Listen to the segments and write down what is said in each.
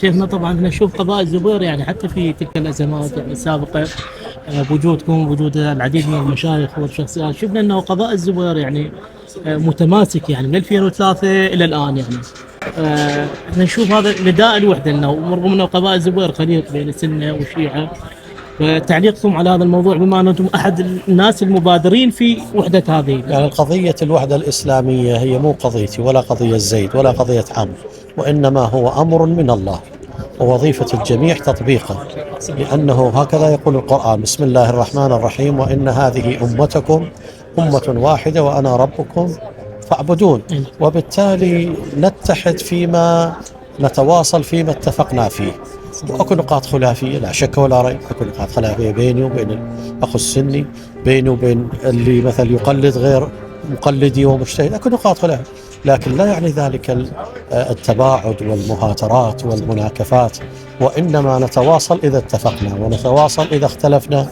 شيخنا طبعا نشوف قضاء الزبير يعني حتى في تلك الازمات يعني السابقه، بوجودكم وجود العديد من المشايخ والشخصيات، شفنا انه قضاء الزبير يعني متماسك يعني من 2003 الى الان يعني. احنا نشوف هذا نداء الوحده لنا، ورغم انه قضاء الزبير خليط بين السنه والشيعه. فتعليقكم على هذا الموضوع بما انكم احد الناس المبادرين في وحده هذه؟ يعني قضية الوحدة الإسلامية هي مو قضيتي ولا قضية زيد ولا قضية عمرو، وإنما هو أمر من الله، ووظيفة الجميع تطبيقه، لأنه هكذا يقول القرآن: بسم الله الرحمن الرحيم، وإن هذه أمتكم أمة واحدة وأنا ربكم فاعبدون. وبالتالي نتحد فيما نتواصل فيما اتفقنا فيه، واكو نقاط خلافيه لا شك ولا ريب، اكو نقاط خلافيه بيني وبين الاخ السني، بيني وبين اللي مثل يقلد غير مقلدي ومجتهد، اكو نقاط خلاف، لكن لا يعني ذلك التباعد والمهاترات والمناكفات، وانما نتواصل اذا اتفقنا ونتواصل اذا اختلفنا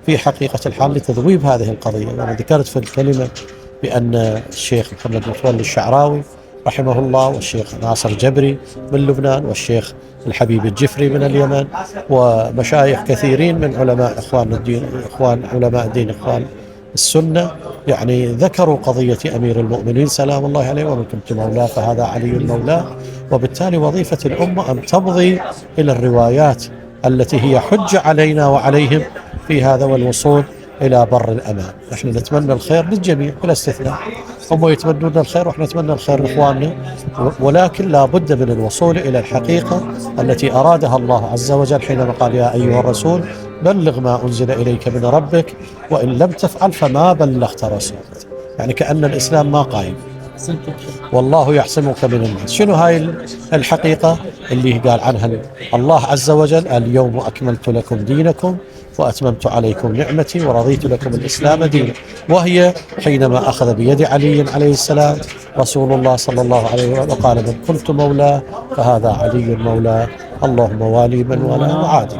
في حقيقه الحال لتذويب هذه القضيه. انا ذكرت في الكلمه بان الشيخ محمد متولي الشعراوي رحمه الله، والشيخ ناصر جبري من لبنان، والشيخ الحبيب الجفري من اليمن، ومشايخ كثيرين من علماء إخوان الدين، إخوان علماء الدين، إخوان السنة، يعني ذكروا قضية أمير المؤمنين سلام الله عليه: ومن كنت مولاه فهذا علي مولاه. وبالتالي وظيفة الأمة أن تمضي إلى الروايات التي هي حجة علينا وعليهم في هذا، والوصول إلى بر الأمان. نحن نتمنى الخير للجميع بلا استثناء، هم يتمنون الخير ونحن نتمنى الخير لإخواننا، ولكن لا بد من الوصول إلى الحقيقة التي أرادها الله عز وجل حينما قال: يا أيها الرسول بلغ ما أنزل إليك من ربك وإن لم تفعل فما بلغت رسالته. يعني كأن الإسلام ما قايم، والله يعصمك من الناس. شنو هاي الحقيقة اللي قال عنها الله عز وجل: اليوم أكملت لكم دينكم وأتممت عليكم نعمتي ورضيت لكم الإسلام دينا. وهي حينما أخذ بيد علي عليه السلام رسول الله صلى الله عليه وسلم وقال: من كنت مولاه فهذا علي مولاه، اللهم والي من والاه وعادي.